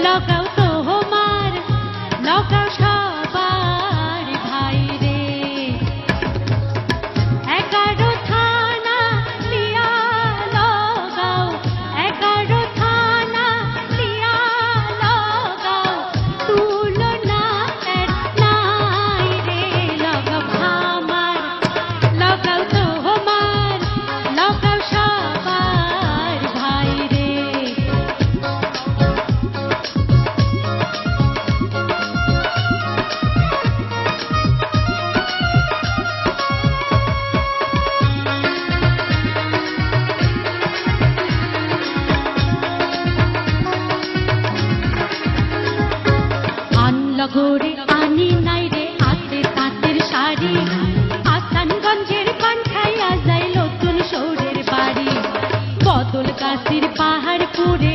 लगाओ तोमार लगाओ सबार भाई रे 11 थाना लिया लगाओ 11 थाना लिया लगाओ तुलना নাই रे लगाओ আমার लगाओ तोमार लगाओ সবার ভাই রে লগরে আনি নাই রে হাতে তাঁতের শাড়ি হাসানগঞ্জের পান্থাইয়া যায় নতুন শহরের বাড়ি বদল গাছির পাহাড়পুরে